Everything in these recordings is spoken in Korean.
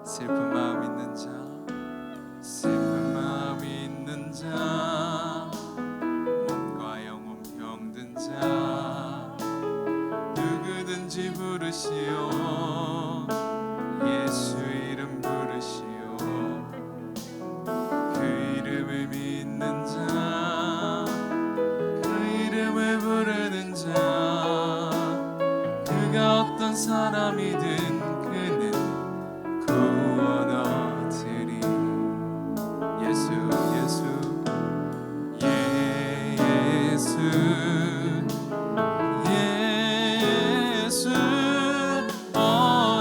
슬픈 마음 있는 자, 슬픈 마음 있는 자, 몸과 영혼 병든 자, 누구든지 부르시오. 예수 이름 부르시오. 그 이름을 믿는 자, 그 이름을 부르는 자, 그가 어떤 사람이든 그는 구원 얻으리. 예수 예수 예수 예수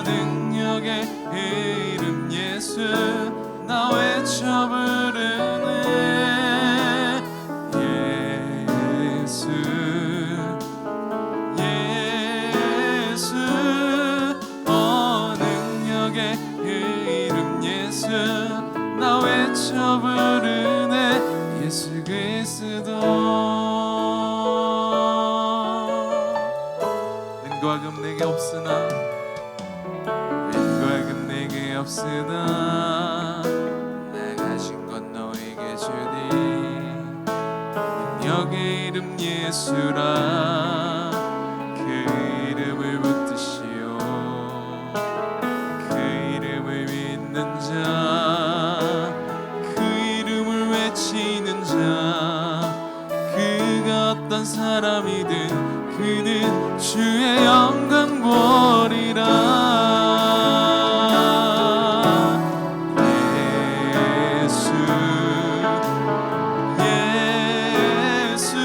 능력의 이름 예수 나 외쳐 부르네. 예수 예수 능력의 이름 예수 나 외쳐 부르네. 예수 그리스도. 은과 금 내게 없으나 은과 금 내게 없으나 나 가진 건 너에게 주니 능력의 이름 예수라. 그 이름을 붙드시오. 그 이름을 믿는 자, 그 이름을 외치는 자, 그가 어떤 사람이든 그는 주의 영광 보리라. 예수 예수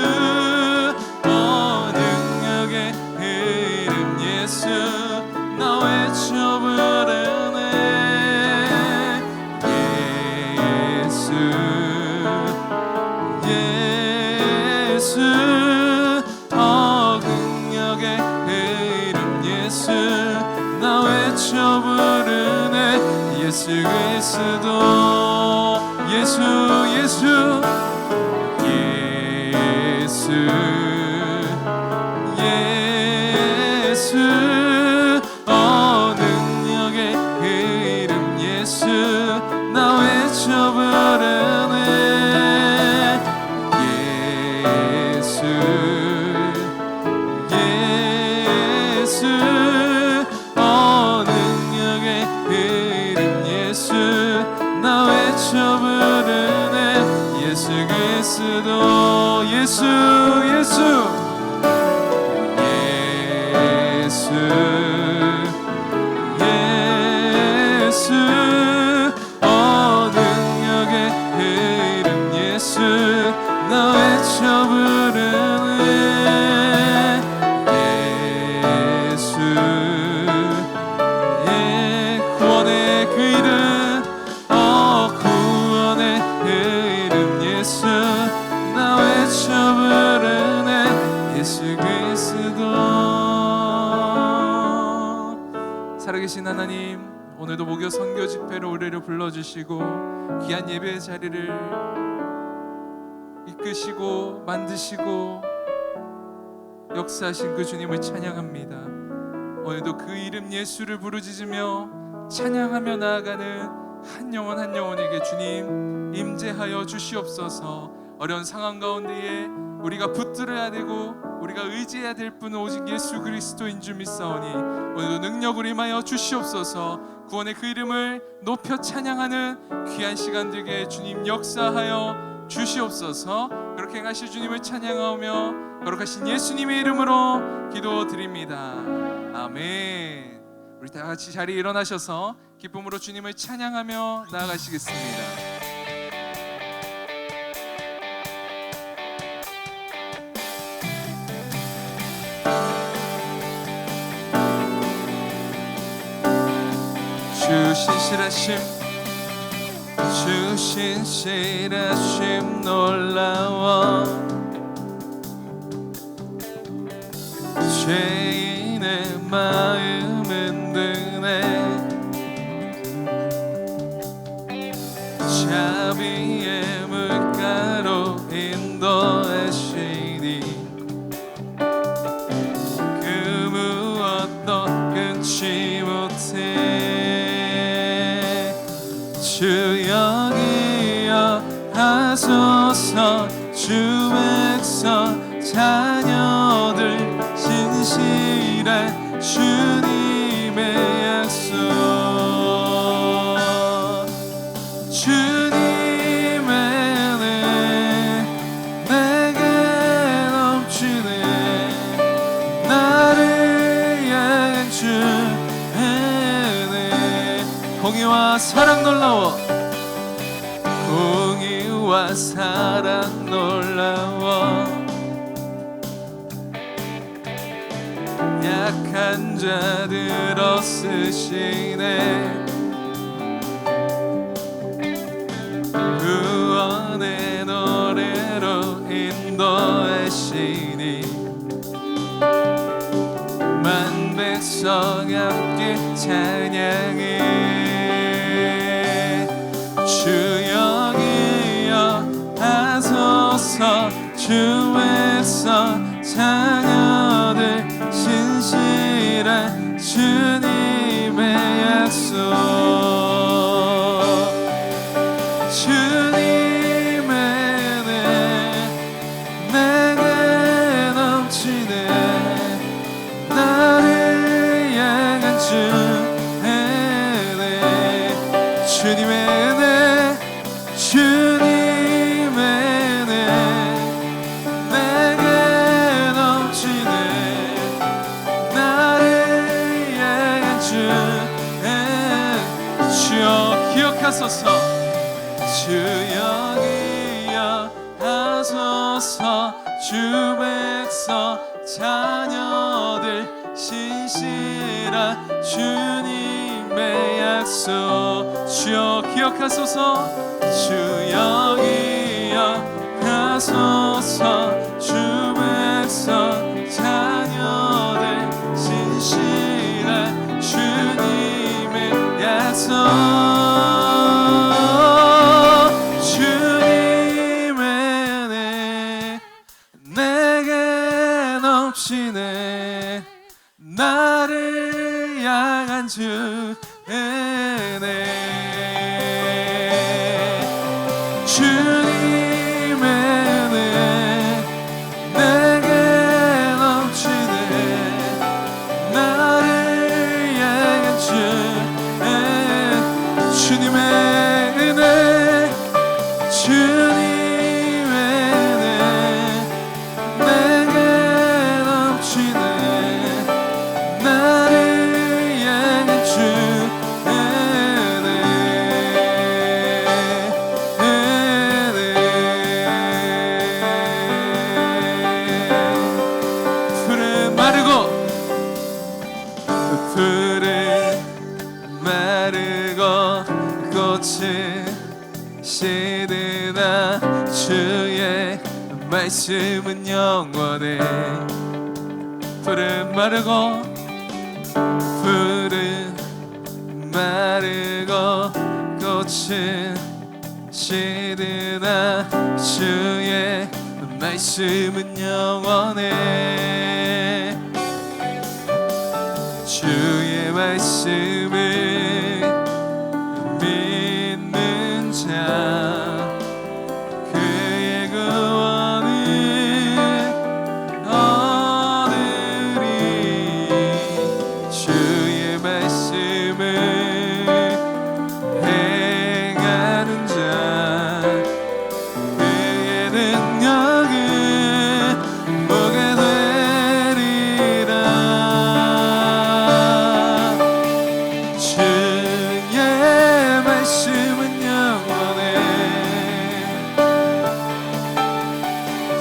능력의 이름 예수 나 외쳐 부르네. 예수 예수 능력의 이름 예수 나 외쳐 부르네. 예수 그리스도. 예수 예수 예수 예수 능력의 이름 예수 나 외쳐 부르네. 예수 예수 능력의 이름 예수 나 외쳐 부르네. 예수 그리스도. 예수 예수 예수 예수 능력의 이름 예수 나 외쳐 부르네. 예수 구원의 그 이름 구원의 이름 예수 나 외쳐 부르네. 예수 그리스도. 살아계신 하나님, 오늘도 목요 선교 집회로 우리를 불러주시고 귀한 예배의 자리를 이끄시고 만드시고 역사하신 그 주님을 찬양합니다. 오늘도 그 이름 예수를 부르짖으며 찬양하며 나아가는 한 영혼 한 영혼에게 주님 임재하여 주시옵소서. 어려운 상황 가운데에 우리가 붙들어야 되고 우리가 의지해야 될 분은 오직 예수 그리스도인 줄 믿사오니 오늘도 능력을 임하여 주시옵소서. 구원의 그 이름을 높여 찬양하는 귀한 시간 되게 주님 역사하여 주시옵소서. 그렇게 행하실 주님을 찬양하며 거룩하신 예수님의 이름으로 기도드립니다. 아멘. 우리 다 같이 자리에 일어나셔서 기쁨으로 주님을 찬양하며 나아가시겠습니다. 주 신실하심 주 신실하심 놀라워 죄인의 마음 흔드네 자비의 물가로 인도하시니 그 무엇도 끊지 못해 주 여기여 하소서. 주 백성 자녀들 신실한 주님의 약속. 주님의 은혜 내게 넘치네. 나를 향한 주의 은혜. 공의와 사랑 놀라워. 공의와 사랑 놀라워. 약한 자들 얻으시네. 구원의 노래로 인도하시니 만 백성 함께 찬양해. 주 여기여 하소서. 주 백성 자녀들 신실한 주님의 약속. 주님의 은혜 내게 넘치네. 나를 향한 주의 은혜. 주님의 은혜. 주님의 은혜 내게 넘치네. 나를 향한 주의 주여 기억하소서. 주 여기여 하소서. 주 백성 자녀들 신실한 주님의 약속. 주여 기억하소서. 주 여기여 하소서. 주 백성 자녀들 신실한 주님의 약속. 주님의 은혜 내게 넘치네. 나를 향한 주의 은혜. 주님의 은혜 내게 넘치네. 나를 향한 주의 주님의 은혜. 주님의 은혜 내게 넘치네. 나를 향한 주의 풀은 마르고 꽃은 시드나 주의 말씀은 영원해. 풀은 마르고 꽃은 시드나 주의 말씀은 영원해. 주의 말씀을 믿는 자 그의 구원을 얻으리. 주의 말씀을 행하는 자 그의 능력은 보게 되리라. 주의 말씀은 영원해.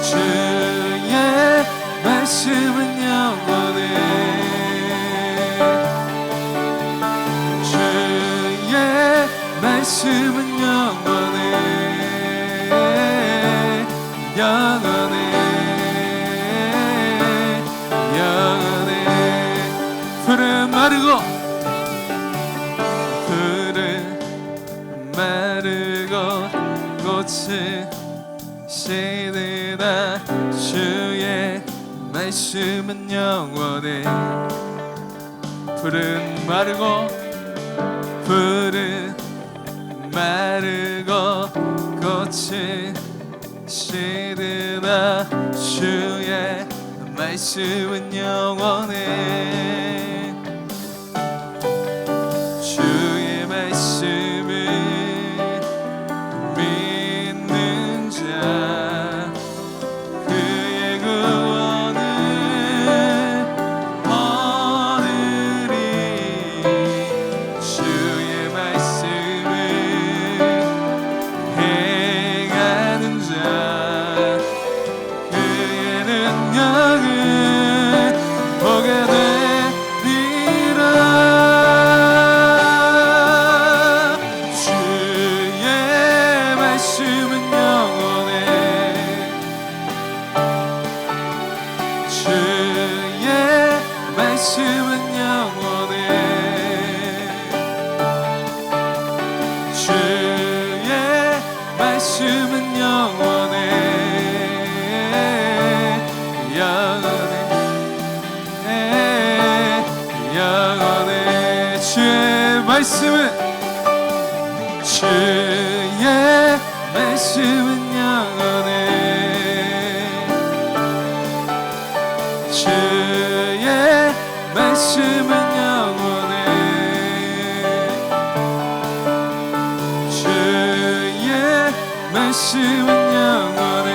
주의 말씀은 영원해. 주의 말씀은 영원해. 영원해. 영원해. 풀은 마르고 꽃은 시드나 주의 말씀은 영원해. 풀은 마르고 마르고 꽃이 시드나 주의 말씀은 영원해. 주의 말씀을 믿는 자 그의 구원을 얻으리. 주의 말씀을 행하는 자 그의 능력을 보게 되리라. 주의 말씀은 영원해. 주의 말씀은 영원해. 주의 말씀은 영원해. 영원해 영원해. 주의 말씀은 주의 말씀은 영원해. 주의 말씀은 영원해. 주의 말씀은 영원해.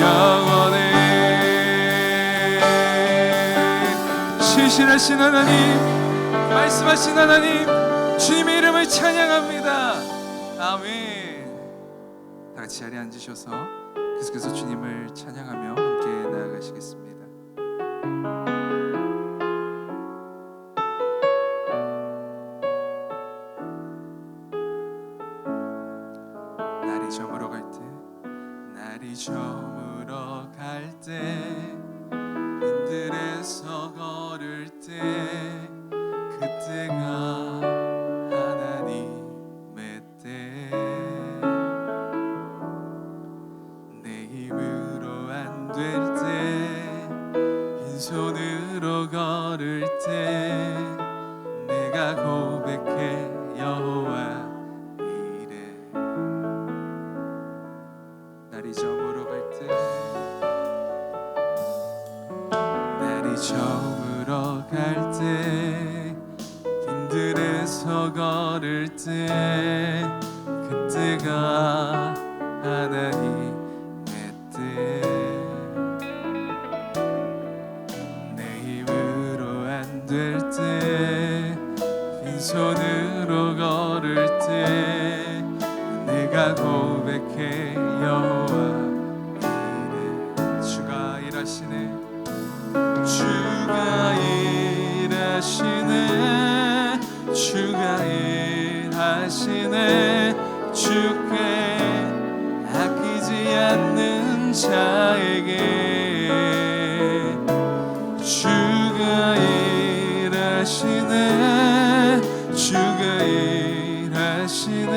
영원해. 신실하신 하나님, 말씀하신 하나님, 주님의 이름을 찬양합니다. 아멘. 다 같이 자리에 앉으셔서 계속해서 주님을 찬양하며 함께 나아가시겠습니다. 날이 저물어 갈 때, 날이 저물어 갈 때, 빈들에서 걸을 때, 그때가 하나님의 때. 내 힘으로 안 될 때, 빈손으로 걸을 때, 내가 고백해 여호와 이래. 날이 저물어 갈 때, 날이 저물어 갈 때, 빈들에서 걸을 때, 그때가 하나님의 때. 내 힘으로 안 될 때, 빈손으로 걸을 때, 내가 고백해 여호와 이래. 주가 일하시네. 주가 일하시네. 주가 일하시네. 주께 아끼지 않는 자에게 주가 일하시네. 주가 일하시네.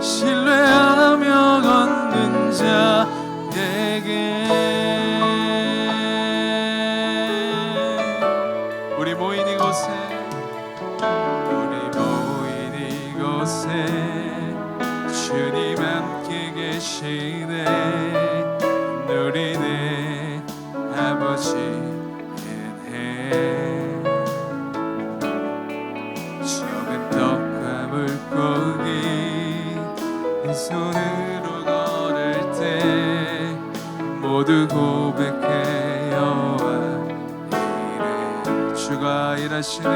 신뢰하며 걷는 자에게. 우리 모인 이곳에, 우리 모인 이곳에 주님 함께 계시네. 누리네 아버지 은혜. 적은 떡과 물고기 빈손으로 걸을 때, 모두 고백해 여호와 이래. 주가 일하시네.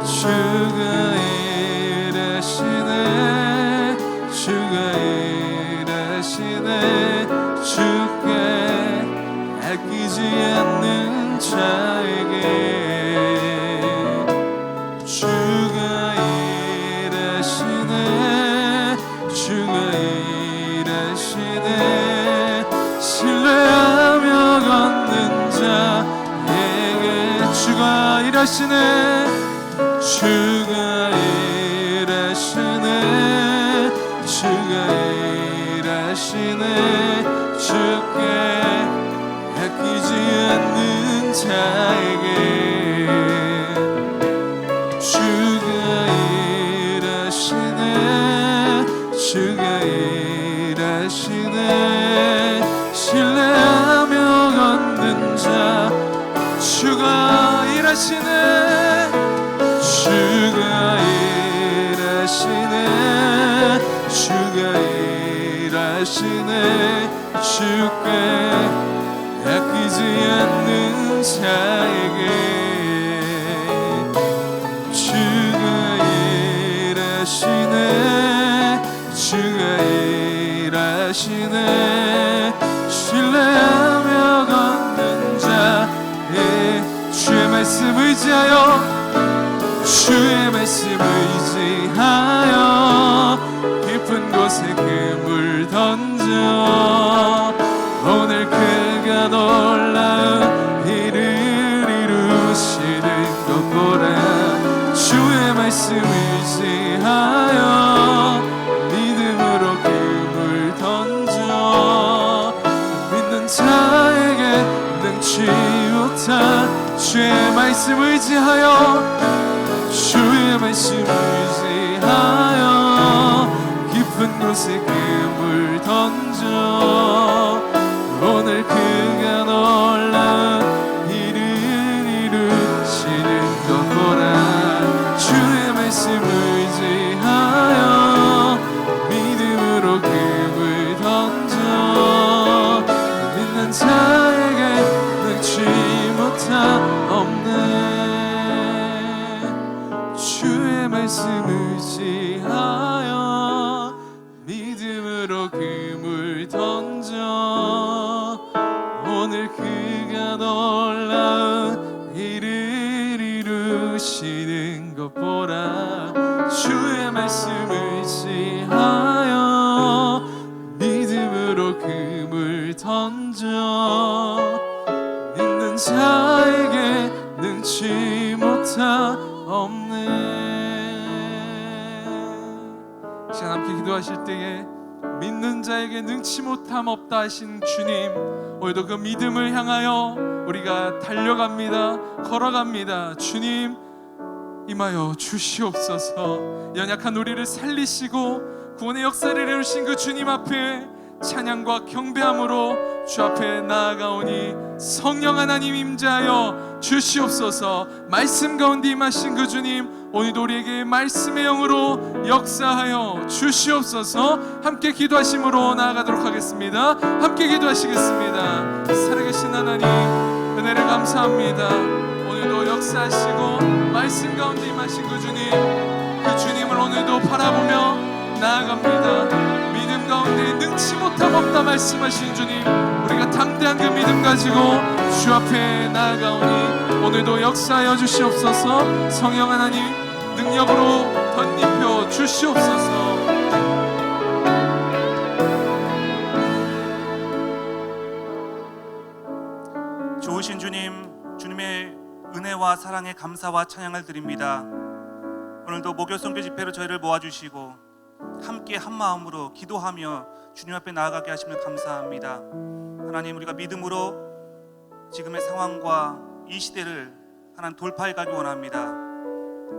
주가 일하시네. 주가 일하시네. 주께 아끼지 않는 자에게 주가 일하시네. 주가 일하시네. 신뢰하며 걷는 자에게 주가 일하시네. 주가 일하시네. 주가 일하시네. 주께 아끼지 않는 자에게 없는 자 주가 일하시네 주가 일하시네 주가 일하시네 주께 아끼지 않는 자에게 주가 일하시네 주가 일하시네 신뢰하며 걷는 자의 주의 말씀 의지하여 주의 말씀 의지하여 깊은 곳에 그물 던져 오늘 그가 놀라운 일을 이루시는 것 보라 주의 말씀 의지하여 믿음으로 그물 던져 믿는 자에게 능치 못한 주의 말씀 의지하여 주의 말씀 의지하여 깊은 곳에 그물 던져 오늘 그가 놀라운 일을 이루시는 것 보라 주의 말씀 의지하여 믿음으로 그물 던져 믿는 자에게 능치 못한 없네 주의 말씀 의지하여 믿음으로 그물 던져 오늘 그가 놀라운 일을 이루시는 것 보라 주의 말씀 의지하여 믿음으로 그물 던져 믿는 자에게 능치 못한 없네 시간 함께 기도하실 때에 믿는 자에게 능치 못함 없다 하신 주님 오늘도 그 믿음을 향하여 우리가 달려갑니다 걸어갑니다 주님 임하여 주시옵소서 연약한 우리를 살리시고 구원의 역사를 이루신 그 주님 앞에 찬양과 경배함으로 주 앞에 나아가오니 성령 하나님 임재하여 주시옵소서 말씀 가운데 임하신 그 주님 오늘도 우리에게 말씀의 영으로 역사하여 주시옵소서 함께 기도하심으로 나아가도록 하겠습니다 함께 기도하시겠습니다 살아계신 하나님 은혜를 감사합니다 오늘도 역사하시고 말씀 가운데 임하신 그 주님을 오늘도 바라보며 나아갑니다 믿음 가운데 능치 못함 없다 말씀하신 주님 우리가 당대한 그 믿음 가지고 주 앞에 나아가오니 오늘도 역사하여 주시옵소서 성령 하나님 능력으로 덧입혀 주시옵소서 좋으신 주님 주님의 은혜와 사랑에 감사와 찬양을 드립니다 오늘도 목요 선교 집회로 저희를 모아주시고 함께 한 마음으로 기도하며 주님 앞에 나아가게 하시면 감사합니다 하나님 우리가 믿음으로 지금의 상황과 이 시대를 하나님 돌파해 가기 원합니다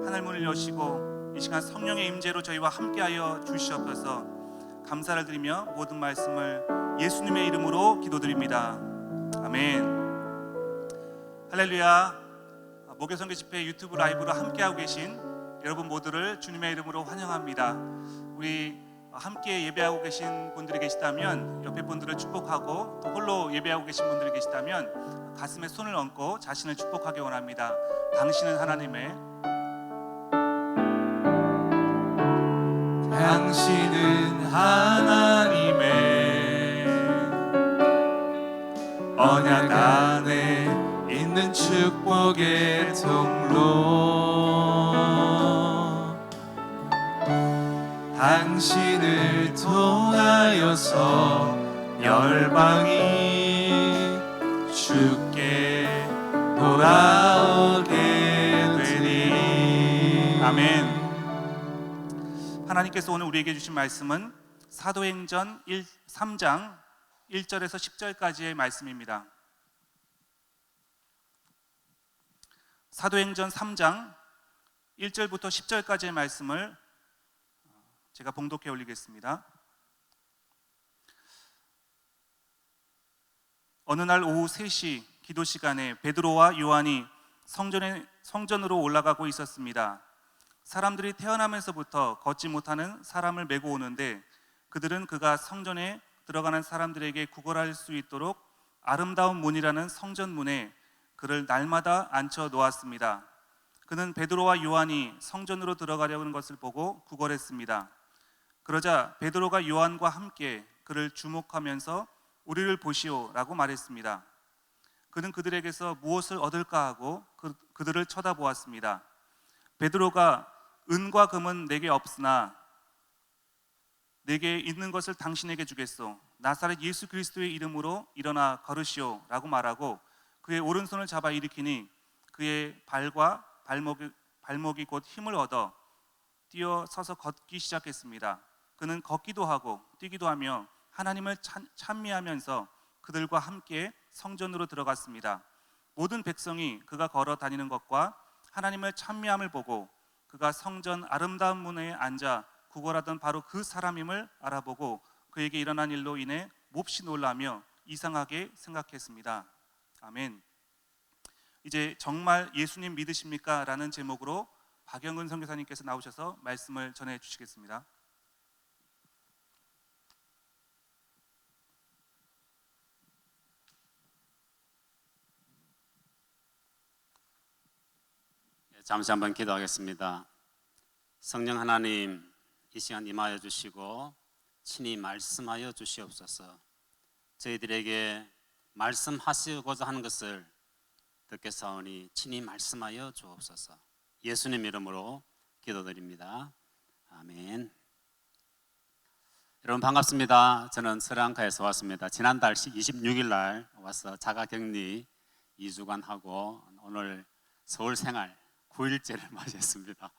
하늘 문을 여시고 이 시간 성령의 임재로 저희와 함께하여 주시옵소서 감사를 드리며 모든 말씀을 예수님의 이름으로 기도드립니다 아멘 할렐루야 목요 선교 집회 유튜브 라이브로 함께하고 계신 여러분 모두를 주님의 이름으로 환영합니다 우리 함께 예배하고 계신 분들이 계시다면 옆에 분들을 축복하고 또 홀로 예배하고 계신 분들이 계시다면 가슴에 손을 얹고 자신을 축복하기 원합니다 당신은 하나님의 언약 안에 있는 축복의 통로 당신을 통하여서 열방이 주께 돌아오게 되리 아멘 하나님께서 오늘 우리에게 주신 말씀은 사도행전 3장 1절에서 10절까지의 말씀입니다 사도행전 3장 1절부터 10절까지의 말씀을 제가 봉독해 올리겠습니다 어느 날 오후 3시 기도 시간에 베드로와 요한이 성전으로 올라가고 있었습니다. 사람들이 태어나면서부터 걷지 못하는 사람을 메고 오는데 그들은 그가 성전에 들어가는 사람들에게 구걸할 수 있도록 아름다운 문이라는 성전문에 그를 날마다 앉혀 놓았습니다. 그는 베드로와 요한이 성전으로 들어가려는 것을 보고 구걸했습니다. 그러자 베드로가 요한과 함께 그를 주목하면서 우리를 보시오라고 말했습니다. 그는 그들에게서 무엇을 얻을까 하고 그들을 쳐다보았습니다. 베드로가 은과 금은 내게 없으나 내게 있는 것을 당신에게 주겠소. 나사렛 예수 그리스도의 이름으로 일어나 걸으시오라고 말하고 그의 오른손을 잡아 일으키니 그의 발과 발목이 곧 힘을 얻어 뛰어 서서 걷기 시작했습니다. 그는 걷기도 하고 뛰기도 하며 하나님을 찬미하면서 그들과 함께 성전으로 들어갔습니다. 모든 백성이 그가 걸어 다니는 것과 하나님을 찬미함을 보고 그가 성전 아름다운 문에 앉아 구걸하던 바로 그 사람임을 알아보고 그에게 일어난 일로 인해 몹시 놀라며 이상하게 생각했습니다. 아멘. 이제 정말 예수님 믿으십니까? 라는 제목으로 박영근 선교사님께서 나오셔서 말씀을 전해 주시겠습니다. 잠시 한번 기도하겠습니다. 성령 하나님, 이 시간 임하여 주시고 친히 말씀하여 주시옵소서. 저희들에게 말씀하시고자 하는 것을 듣겠사오니 친히 말씀하여 주옵소서. 예수님 이름으로 기도드립니다. 아멘. 여러분 반갑습니다. 저는 스리랑카에서 왔습니다. 지난달 26일 날 와서 자가격리 2주간 하고 오늘 서울 생활 9일째를 맞이했습니다.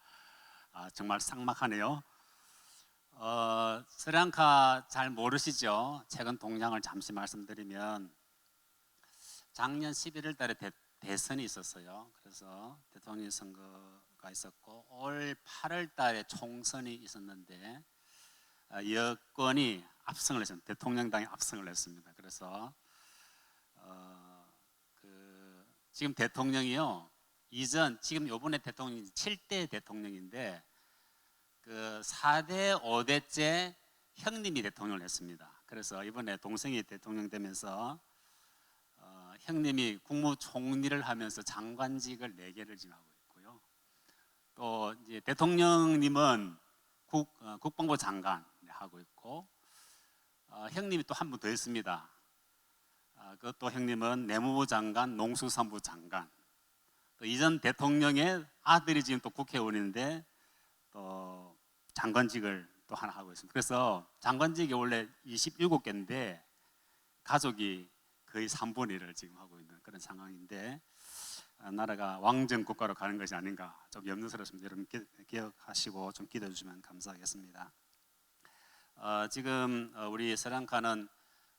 정말 삭막하네요. 스리랑카 잘 모르시죠? 최근 동향을 잠시 말씀드리면 작년 11월 달에 대선이 있었어요. 그래서 대통령 선거가 있었고 올 8월 달에 총선이 있었는데 여권이 압승을 했습니다. 대통령당이 압승을 했습니다. 그래서 지금 대통령이요. 지금 요번에 대통령이 7대 대통령인데 그 4대, 5대째 형님이 대통령을 했습니다. 그래서 이번에 동생이 대통령 되면서 형님이 국무총리를 하면서 장관직을 4개를 지금 하고 있고요. 또 이제 대통령님은 국방부 장관 하고 있고 형님이 또 한 분 더 있습니다. 그것도 형님은 내무부 장관, 농수산부 장관. 또 이전 대통령의 아들이 지금 또 국회의원인데 또 장관직을 또 하나 하고 있습니다. 그래서 장관직이 원래 27개인데 가족이 거의 3분의 1을 지금 하고 있는 그런 상황인데 나라가 왕정 국가로 가는 것이 아닌가 좀 염려스럽습니다. 여러분 기억하시고 좀 기도해 주시면 감사하겠습니다. 지금 우리 스리랑카는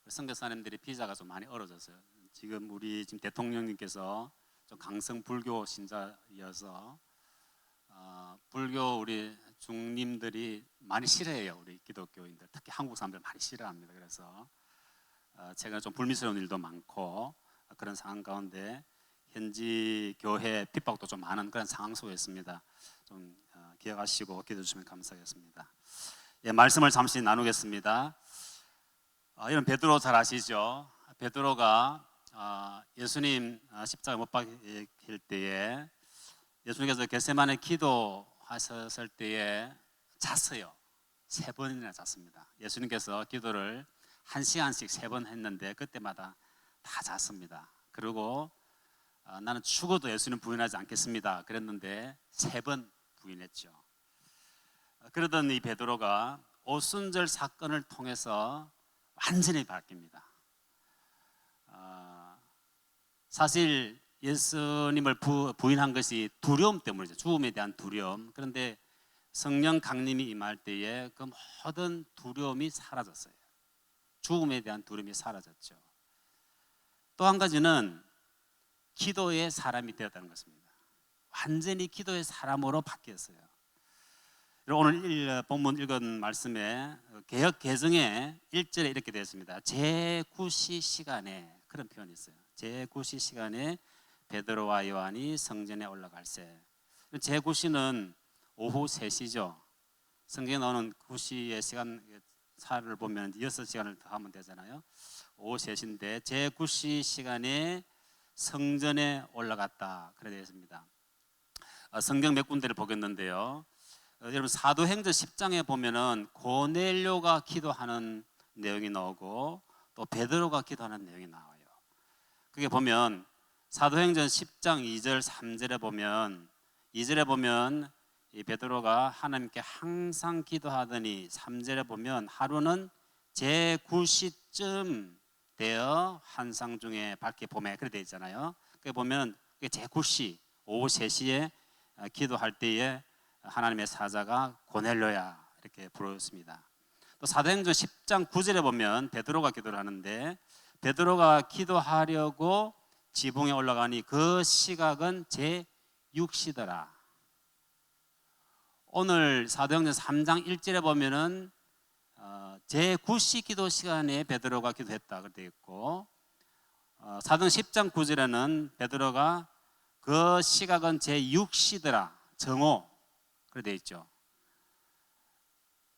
선교사님들이 비자가 좀 많이 어려졌어요. 지금 우리 지금 대통령님께서 좀 강성 불교 신자여서 불교 우리 중님들이 많이 싫어해요. 우리 기독교인들 특히 한국 사람들 많이 싫어합니다. 그래서 최근에 좀 불미스러운 일도 많고 그런 상황 가운데 현지 교회 핍박도 좀 많은 그런 상황 속에 있습니다. 좀 기억하시고 기도해 주시면 감사하겠습니다. 예, 말씀을 잠시 나누겠습니다. 이런 베드로 잘 아시죠? 베드로가 예수님 십자가 못 박힐 때에 예수님께서 겟세마네 기도하셨을 때에 잤어요. 3번이나 잤습니다. 예수님께서 기도를 1시간씩 3번 했는데 그때마다 다 잤습니다. 그리고 나는 죽어도 예수님 부인하지 않겠습니다. 그랬는데 3번 부인했죠. 그러던 이 베드로가 오순절 사건을 통해서 완전히 바뀝니다. 사실 예수님을 부인한 것이 두려움 때문이죠. 죽음에 대한 두려움. 그런데 성령 강림이 임할 때에 그 모든 두려움이 사라졌어요. 죽음에 대한 두려움이 사라졌죠. 또 한 가지는 기도의 사람이 되었다는 것입니다. 완전히 기도의 사람으로 바뀌었어요. 오늘 본문 읽은 말씀에 개역 개정에 1절에 이렇게 되어 있습니다. 제9시 시간에 그런 표현이 있어요. 제9시 시간에 베드로와 요한이 성전에 올라갈세. 제9시는 오후 3시죠. 성경에 나오는 9시의 시간 차를 보면 6시간을 더 하면 되잖아요. 오후 3시인데 제9시 시간에 성전에 올라갔다 그래 되어 있습니다. 성경 몇 군데를 보겠는데요. 여러분 사도행전 10장에 보면은 고넬료가 기도하는 내용이 나오고 또 베드로가 기도하는 내용이 나와요. 그게 보면 사도행전 10장 2절 3절에 보면 2절에 보면 이 베드로가 하나님께 항상 기도하더니 3절에 보면 하루는 제9시쯤 되어 환상 중에 밝게 봄에 그렇게 되어 있잖아요. 그게 보면 그게 제9시 오후 3시에 기도할 때에 하나님의 사자가 고넬료야 이렇게 부르습니다. 또 사도행전 10장 9절에 보면 베드로가 기도를 하는데 베드로가 기도하려고 지붕에 올라가니 그 시각은 제6시더라. 오늘 사도행전 3장 1절에 보면은 제9시 기도 시간에 베드로가 기도했다 그렇게 되어 있고 사도행전 10장 9절에는 베드로가 그 시각은 제6시더라 정오 그렇게 되어 있죠.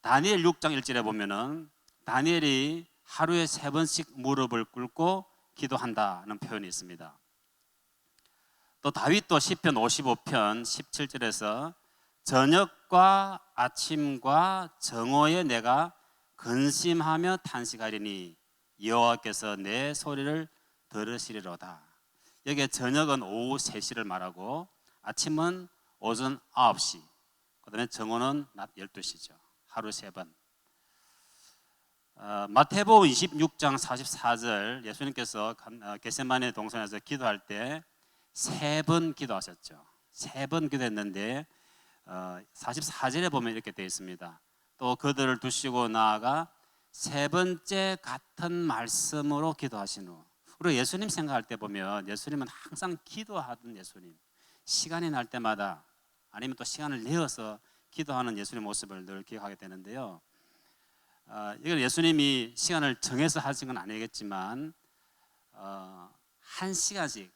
다니엘 6장 1절에 보면은 다니엘이 하루에 3번씩 무릎을 꿇고 기도한다는 표현이 있습니다. 또 다윗도 시편 55편 17절에서 저녁과 아침과 정오에 내가 근심하며 탄식하리니 여호와께서 내 소리를 들으시리로다. 여기에 저녁은 오후 3시를 말하고 아침은 오전 9시 그 다음에 정오는 낮 12시죠. 하루 3번. 마태복음 26장 44절 예수님께서 겟세마네 동산에서 기도할 때 3번 기도하셨죠. 3번 기도했는데 44절에 보면 이렇게 되어 있습니다. 또 그들을 두시고 나아가 3번째 같은 말씀으로 기도하신 후 우리 예수님 생각할 때 보면 예수님은 항상 기도하던 예수님 시간이 날 때마다 아니면 또 시간을 내어서 기도하는 예수님의 모습을 늘 기억하게 되는데요. 이건 예수님이 시간을 정해서 하신 건 아니겠지만 1시간씩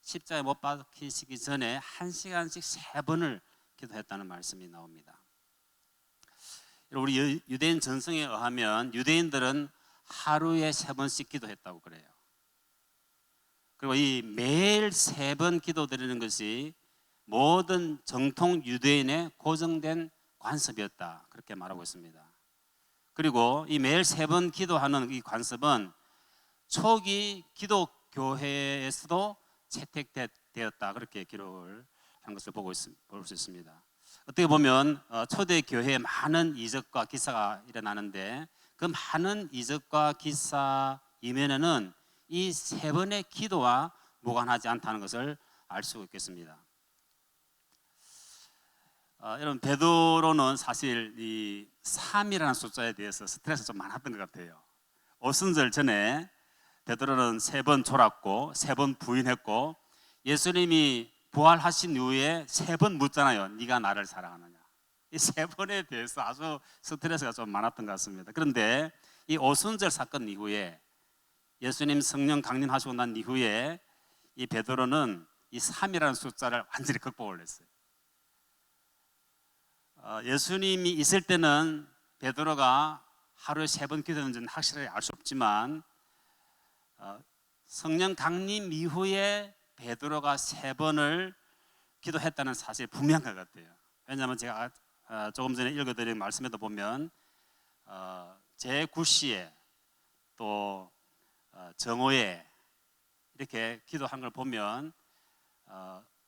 십자가에 못 박히시기 전에 1시간씩 3번을 기도했다는 말씀이 나옵니다. 우리 유대인 전성에 의하면 유대인들은 하루에 3번씩 기도했다고 그래요. 그리고 이 매일 3번 기도드리는 것이 모든 정통 유대인의 고정된 관습이었다 그렇게 말하고 있습니다. 그리고 이 매일 3번 기도하는 이 관습은 초기 기독교회에서도 채택되었다 그렇게 기록을 한 것을 볼 수 있습니다. 어떻게 보면 초대 교회에 많은 이적과 기사가 일어나는데 그 많은 이적과 기사 이면에는 이 3번의 기도와 무관하지 않다는 것을 알 수 있겠습니다. 여러분 베드로는 사실 이 3이라는 숫자에 대해서 스트레스 좀 많았던 것 같아요. 오순절 전에 베드로는 3번 졸았고 3번 부인했고 예수님이 부활하신 이후에 3번 묻잖아요. 네가 나를 사랑하느냐. 이 3번에 대해서 아주 스트레스가 좀 많았던 것 같습니다. 그런데 이 오순절 사건 이후에 예수님 성령 강림하시고 난 이후에 이 베드로는 이 3이라는 숫자를 완전히 극복을 했어요. 예수님이 있을 때는 베드로가 하루에 3번 기도했는지는 확실하게 알 수 없지만 성령 강림 이후에 베드로가 3번을 기도했다는 사실이 분명한 것 같아요. 왜냐하면 제가 조금 전에 읽어드린 말씀에도 보면 제9시에 또 정오에 이렇게 기도한 걸 보면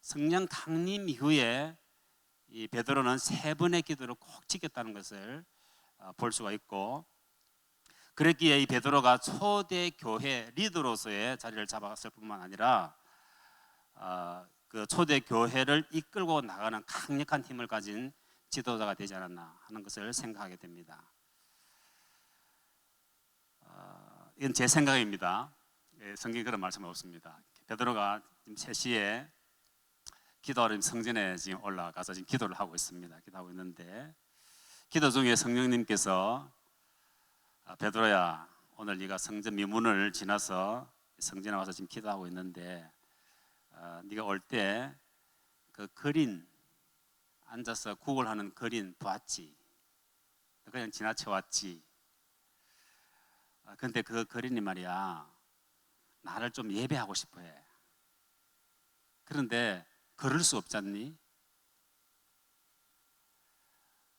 성령 강림 이후에 이 베드로는 3번의 기도를 꼭 지켰다는 것을 볼 수가 있고 그랬기에 이 베드로가 초대 교회 리더로서의 자리를 잡았을 뿐만 아니라 그 초대 교회를 이끌고 나가는 강력한 힘을 가진 지도자가 되지 않았나 하는 것을 생각하게 됩니다. 이건 제 생각입니다. 성경에 그런 말씀은 없습니다. 베드로가 지금 3시에 기도하러 성전에 지금 올라가서 지금 기도를 하고 있습니다. 기도하고 있는데 기도 중에 성령님께서 베드로야 오늘 네가 성전 미문을 지나서 성전에 와서 지금 기도하고 있는데 네가 올 때 그 거린 앉아서 구걸하는 거린 봤지? 그냥 지나쳐 왔지. 근데 그 거린이 말이야 나를 좀 예배하고 싶어해. 그런데 걸을 수 없잖니?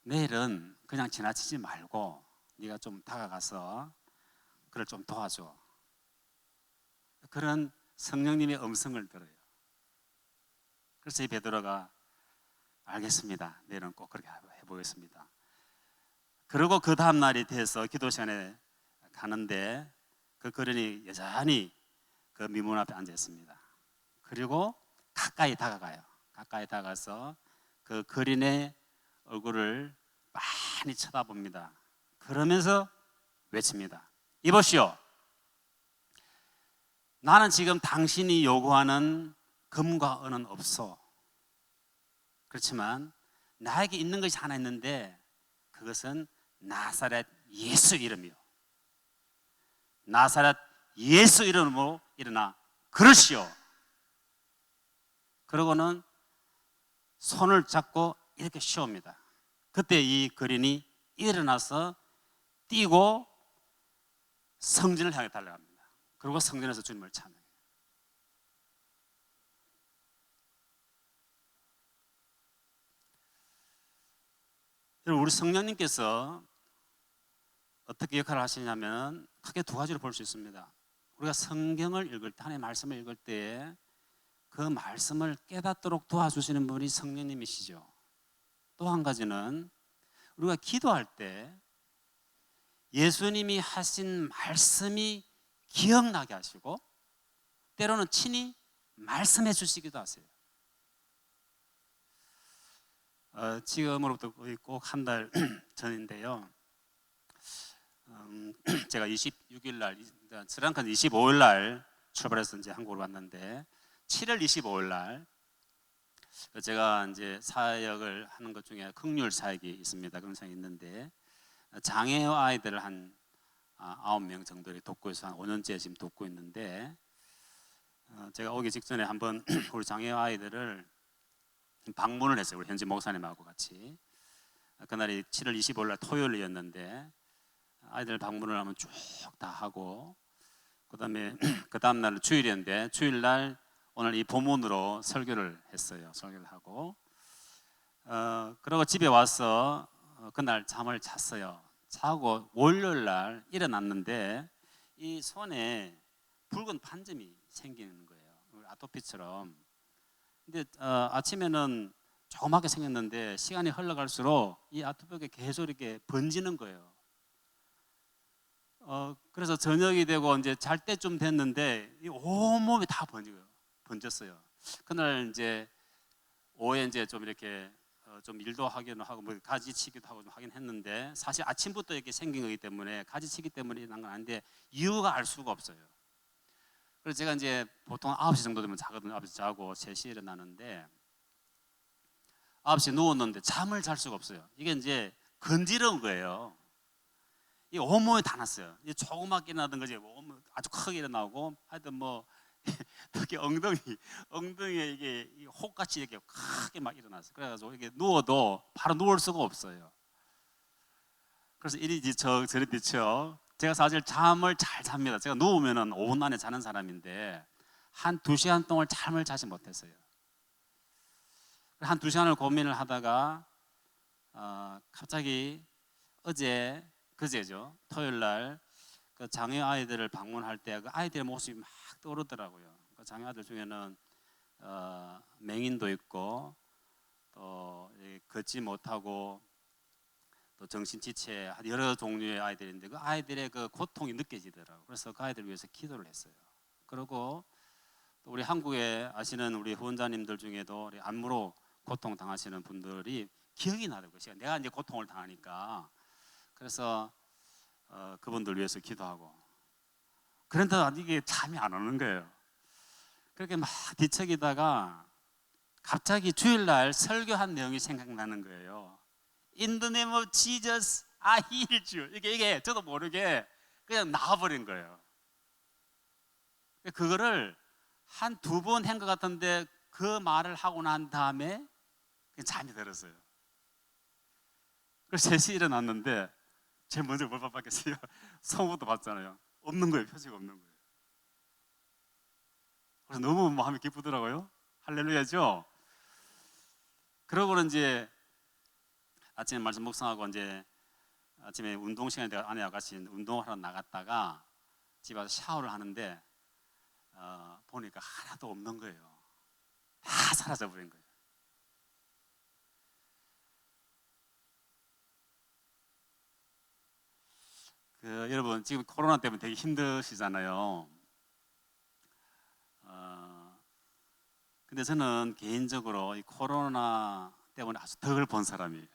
내일은 그냥 지나치지 말고 네가 좀 다가가서 그를 좀 도와줘. 그런 성령님의 음성을 들어요. 그래서 이 베드로가 알겠습니다. 내일은 꼭 그렇게 해보겠습니다. 그리고 그 다음 날이 돼서 기도 시간에 가는데 그 거린이 여전히 그 미문 앞에 앉아 있습니다. 그리고 가까이 다가가요. 가까이 다가가서 그 거린의 얼굴을 많이 쳐다봅니다. 그러면서 외칩니다. 이보시오. 나는 지금 당신이 요구하는 금과 은은 없어. 그렇지만 나에게 있는 것이 하나 있는데 그것은 나사렛 예수 이름이요. 나사렛 예수 이름으로 일어나 그러시오. 그러고는 손을 잡고 이렇게 쉬옵니다. 그때 이 거린이 일어나서 뛰고 성전을 향해 달려갑니다. 그리고 성전에서 주님을 찬양해요. 여러분, 우리 성령님께서 어떻게 역할을 하시냐면 크게 두 가지로 볼 수 있습니다. 우리가 성경을 읽을 때, 하나님의 말씀을 읽을 때 그 말씀을 깨닫도록 도와주시는 분이 성령님이시죠. 또 한 가지는 우리가 기도할 때 예수님이 하신 말씀이 기억나게 하시고 때로는 친히 말씀해 주시기도 하세요. 지금으로부터 거의 꼭 한 달 전인데요. 제가 26일 날, 스리랑카 25일 날 출발해서 이제 한국으로 왔는데 7월 25일 날 제가 이제 사역을 하는 것 중에 긍휼 사역이 있습니다. 긍상이 있는데 장애 아이들을 한 9명 정도를 돕고 있어서 한 5년째 지금 돕고 있는데 제가 오기 직전에 한번 우리 장애 아이들을 방문을 했어요. 우리 현지 목사님하고 같이. 그날이 7월 25일 날 토요일이었는데 아이들 방문을 하면 쭉 다 하고 그다음에 그 다음 날은 주일이었는데 주일 날 오늘 이 본문으로 설교를 했어요. 설교를 하고 그리고 집에 와서 그날 잠을 잤어요. 자고 월요일 날 일어났는데 이 손에 붉은 반점이 생기는 거예요. 아토피처럼. 근데 아침에는 조그맣게 생겼는데 시간이 흘러갈수록 이 아토피가 계속 이렇게 번지는 거예요. 그래서 저녁이 되고 이제 잘 때쯤 됐는데 이 온몸이 다 번졌어요. 그날 이제 오후에 이제 좀 이렇게 좀 일도 하기는 하고 뭐 가지치기도 하고 좀 하긴 했는데 사실 아침부터 이렇게 생긴 거기 때문에 가지치기 때문에 난 건 아닌데 이유가 알 수가 없어요. 그래서 제가 이제 보통 9시 정도 되면 자거든요. 9시 자고 3시에 일어나는데 9시에 누웠는데 잠을 잘 수가 없어요. 이게 이제 건지러운 거예요. 이 온몸에 다 났어요. 이 조그맣게 일어나던 거지 아주 크게 일어나고 하여튼 뭐 특히 엉덩이에 이게 혹같이 이렇게 크게 막 일어났어요. 그래가지고 이렇게 누워도 바로 누울 수가 없어요. 그래서 이리 뒤쳐 저리 뒤쳐. 제가 사실 잠을 잘 잡니다. 제가 누우면은 5분 안에 자는 사람인데 한 2시간 동안 잠을 자지 못했어요. 한 2시간을 고민을 하다가 갑자기 그제죠. 토요일 날 그 장애 아이들을 방문할 때 그 아이들의 모습이 막 떠오르더라고요. 그 장애 아이들 중에는 맹인도 있고 또 걷지 못하고 또 정신지체 여러 종류의 아이들인데 그 아이들의 그 고통이 느껴지더라고요. 그래서 그 아이들을 위해서 기도를 했어요. 그리고 또 우리 한국에 아시는 우리 후원자님들 중에도 우리 안무로 고통 당하시는 분들이 기억이 나더라고요. 내가 이제 고통을 당하니까 그래서 그분들 위해서 기도하고 그런데 이게 잠이 안 오는 거예요. 그렇게 막 뒤척이다가 갑자기 주일날 설교한 내용이 생각나는 거예요. In the name of Jesus, I heal you. 이게 저도 모르게 그냥 나와버린 거예요. 그거를 한 두 번 한 것 같은데 그 말을 하고 난 다음에 그냥 잠이 들었어요. 그래서 3시에 일어났는데 제일 먼저 뭘 받겠어요? 성부도 봤잖아요. 없는 거예요. 표지가 없는 거예요. 그래서 너무 마음이 기쁘더라고요. 할렐루야죠. 그러고는 이제 아침에 말씀 묵상하고 이제 아침에 운동 시간에 아내와 같이 운동을 하러 나갔다가 집에 와서 샤워를 하는데 보니까 하나도 없는 거예요. 다 사라져 버린 거예요. 여러분 지금 코로나 때문에 되게 힘드시잖아요. 근데 저는 개인적으로 이 코로나 때문에 아주 덕을 본 사람이에요.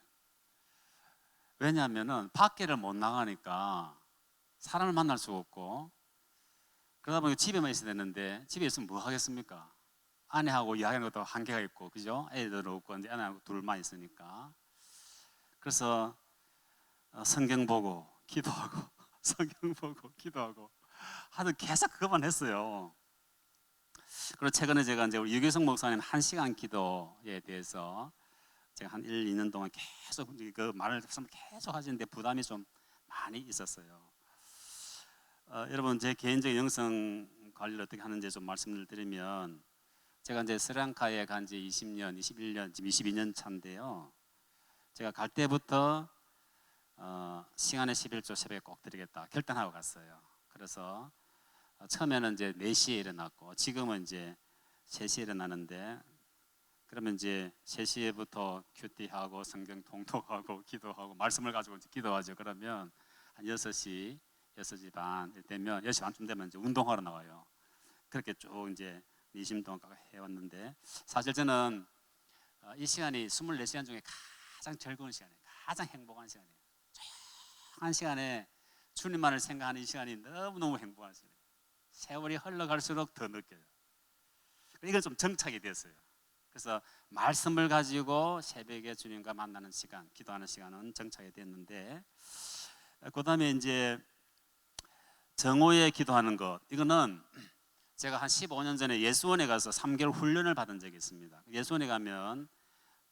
왜냐하면은 밖에를 못 나가니까 사람을 만날 수가 없고, 그러다 보니까 집에만 있어야 되는데 집에 있으면 뭐 하겠습니까? 아내하고 이야기하는 것도 한계가 있고, 그죠? 애들 없고 이제 아내하고 둘만 있으니까. 그래서 성경 보고 기도하고 성경 보고 기도하고 하여튼 계속 그것만 했어요. 그리고 최근에 제가 이제 우리 유교성 목사님 1시간 기도에 대해서 제가 한 1, 2년 동안 계속 그 말을 계속 하시는데 부담이 좀 많이 있었어요. 여러분 제 개인적인 영성 관리를 어떻게 하는지 좀 말씀을 드리면, 제가 이제 스리랑카에 간 지 20년, 21년, 지금 22년 차인데요. 제가 갈 때부터 시간의 11조 새벽에 꼭 드리겠다 결단하고 갔어요. 그래서 처음에는 이제 4시에 일어났고, 지금은 이제 3시에 일어나는데, 그러면 이제 3시에부터 큐티하고 성경 통독하고 기도하고 말씀을 가지고 이제 기도하죠. 그러면 한 6시, 6시 반 되면 6시 반쯤 되면 이제 운동하러 나와요. 그렇게 쭉 이제 20년 동안 해왔는데, 사실 저는 이 시간이 24시간 중에 가장 즐거운 시간이에요. 가장 행복한 시간이에요. 조용한 시간에 주님만을 생각하는 이 시간이 너무너무 행복한 시간이에요. 세월이 흘러갈수록 더 느껴요. 이건 좀 정착이 됐어요. 그래서 말씀을 가지고 새벽에 주님과 만나는 시간, 기도하는 시간은 정착이 됐는데, 그 다음에 이제 정오에 기도하는 것, 이거는 제가 한 15년 전에 예수원에 가서 3개월 훈련을 받은 적이 있습니다. 예수원에 가면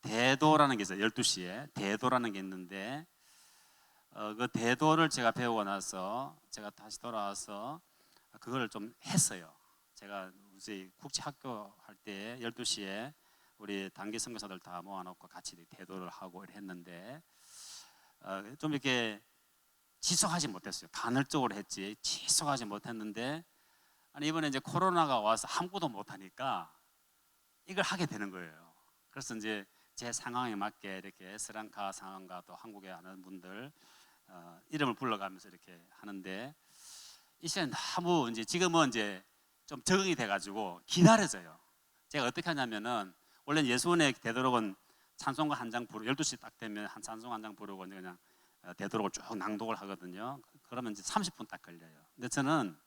대도라는 게 있어요. 12시에 대도라는 게 있는데, 그 대도를 제가 배우고 나서 제가 다시 돌아와서 그걸 좀 했어요. 제가 이제 국제학교 할 때 12시에 우리 단기 선교사들 다 모아놓고 같이 대도를 하고 했는데, 좀 이렇게 지속하지 못했어요. 간헐적으로 했지 지속하지 못했는데, 아니 이번에 이제 코로나가 와서 아무것도 못하니까 이걸 하게 되는 거예요. 그래서 이제 제 상황에 맞게 이렇게 스리랑카 상황과 또 한국에 아는 분들 이름을 불러가면서 이렇게 하는데, 이 시간 너무 이제 지금은 이제 좀 적응이 돼가지고 기다려져요. 제가 어떻게 하냐면은, 원래는 예수원의 되도록은 찬송가 한 장 부르고 12시 딱 되면 한 찬송 한 장 부르고 이제 그냥 되도록을 쭉 낭독을 하거든요. 그러면 이제 30분 딱 걸려요. 근데 저는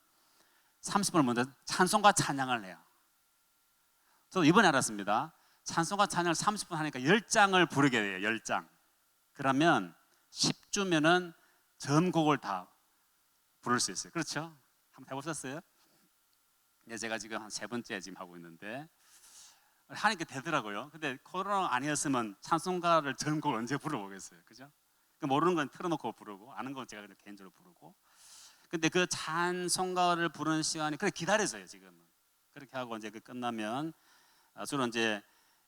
30분을 먼저 찬송가 찬양을 해요. 저도 이번에 알았습니다. 찬송가 찬양을 30분 하니까 10장을 부르게 돼요. 10장. 그러면 10주면은 전곡을 다 부를 수 있어요. 그렇죠? 한번 해보셨어요? 네, 제가 지금 한 3번째 지금 하고 있는데 하니까 되더라고요. 근데 코로나 아니었으면 찬송가를 전곡을 언제 불러보겠어요. 그죠? 모르는 건 틀어놓고 부르고 아는 건 제가 개인적으로 부르고. 근데 그 찬송가를 부르는 시간이 그래 기다려져요. 지금은. 그렇게 하고 이제 그 끝나면 주로 이제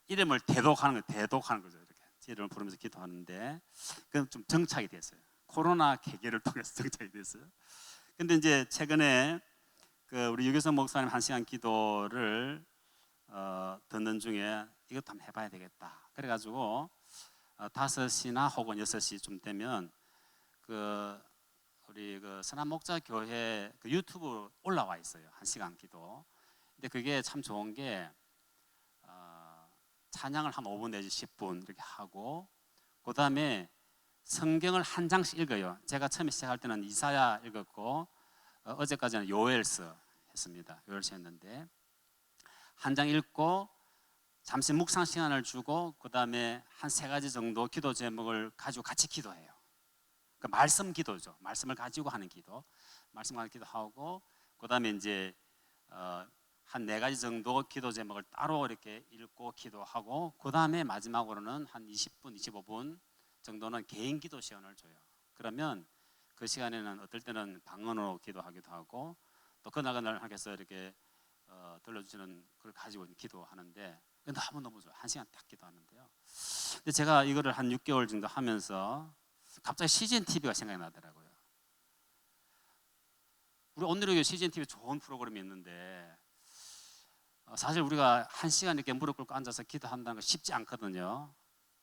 이름을 대독하는 거죠. 이렇게 이름을 부르면서 기도하는데, 그건 좀 정착이 됐어요. 코로나 계기를 통해서 정착이 됐어요. 근데 이제 최근에 그 우리 유교성 목사님 1시간 기도를 듣는 중에 이것도 한번 해봐야 되겠다. 그래가지고 5시나 혹은 6시쯤 되면 그 우리 그 선한목자교회 그 유튜브 올라와 있어요. 1시간 기도. 근데 그게 참 좋은 게 찬양을 한 5분 내지 10분 이렇게 하고, 그 다음에 성경을 한 장씩 읽어요. 제가 처음에 시작할 때는 이사야 읽었고, 어제까지는 요엘서 했습니다. 요엘서 했는데 한 장 읽고 잠시 묵상 시간을 주고, 그 다음에 한 3가지 정도 기도 제목을 가지고 같이 기도해요. 그러니까 말씀 기도죠. 말씀을 가지고 하는 기도, 말씀 가지고 기도하고, 그 다음에 이제 한 4가지 정도 기도 제목을 따로 이렇게 읽고 기도하고 그 다음에 마지막으로는 한 20분, 25분 정도는 개인 기도 시간을 줘요. 그러면 그 시간에는 어떨 때는 방언으로 기도하기도 하고 또 그날 하겠어 이렇게 들려주시는 걸 가지고 기도하는데 너무 좋아요. 1시간 딱 기도하는데요. 근데 제가 이거를 한 6개월 정도 하면서 갑자기 CGN TV가 생각이 나더라고요. 우리 오늘의 CGN TV 좋은 프로그램이 있는데 사실 우리가 1시간 이렇게 무릎 꿇고 앉아서 기도한다는 거 쉽지 않거든요.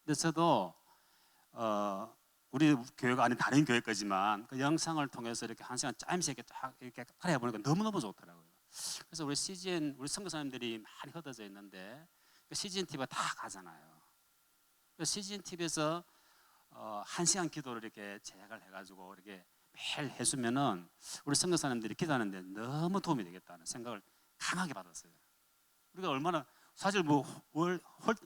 근데 저도 우리 교회가 아닌 다른 교회 거지만 그 영상을 통해서 이렇게 1시간 짜임새 있게 딱 이렇게 따라해 보니까 너무너무 좋더라고요. 그래서 우리 CGN 우리 선교사님들이 많이 흩어져 있는데 CGN TV가 다 가잖아요. CGN TV에서 1시간 기도를 이렇게 제작을 해가지고 이렇게 매일 해주면은 우리 선교사님들이 기도하는데 너무 도움이 되겠다는 생각을 강하게 받았어요. 우리가 얼마나 사실 뭐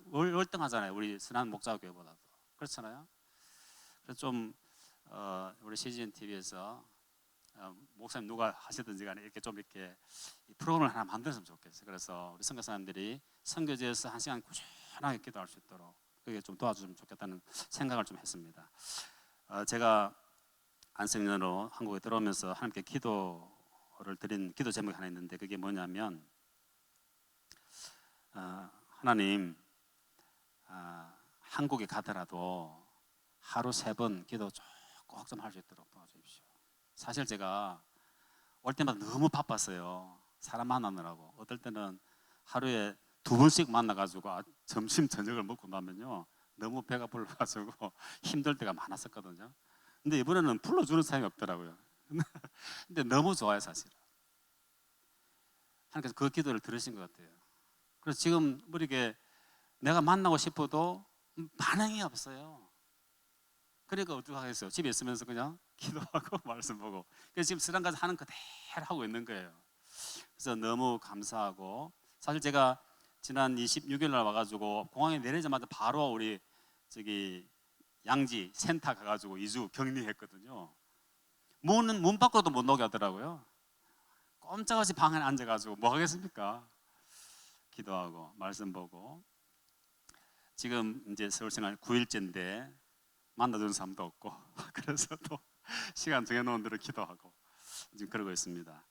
월등하잖아요. 우리 선한 목자교회보다도 그렇잖아요. 그래서 좀 우리 CGN TV에서 목사님 누가 하시든지 간에 이렇게 좀 이렇게 프로그램을 하나 만들었으면 좋겠어요. 그래서 우리 선교사님들이 선교지에서 1시간 꾸준하게 기도할 수 있도록 그게 좀 도와주면 좋겠다는 생각을 좀 했습니다. 제가 안성년으로 한국에 들어오면서 하나님께 기도를 드린 기도 제목이 하나 있는데 그게 뭐냐면 하나님 한국에 가더라도 하루 3번 기도 꼭 좀 할 수 있도록 도와주십시오. 사실 제가 올 때마다 너무 바빴어요. 사람 만나느라고. 어떨 때는 하루에 2번씩 만나가지고 점심 저녁을 먹고 나면요 너무 배가 불러가지고 힘들 때가 많았었거든요. 근데 이번에는 불러주는 사람이 없더라고요. 근데 너무 좋아요 사실. 하나님께서 그 기도를 들으신 것 같아요. 그래서 지금 뭐 이렇게 내가 만나고 싶어도 반응이 없어요. 그러니까 어떻게 하겠어요? 집에 있으면서 그냥 기도하고 말씀 보고. 그래서 지금 스랑까지 하는 그대로 하고 있는 거예요. 그래서 너무 감사하고 사실 제가 지난 26일 날 와가지고 공항에 내리자마자 바로 우리 저기 양지 센터 가가지고 2주 격리했거든요. 문 밖으로도 못 나오게 하더라고요. 꼼짝없이 방 안에 앉아가지고 뭐 하겠습니까? 기도하고 말씀 보고. 지금 이제 서울 생활 9일째인데 만나주는 사람도 없고 그래서 또 시간 정해놓은 대로 기도하고 지금 그러고 있습니다.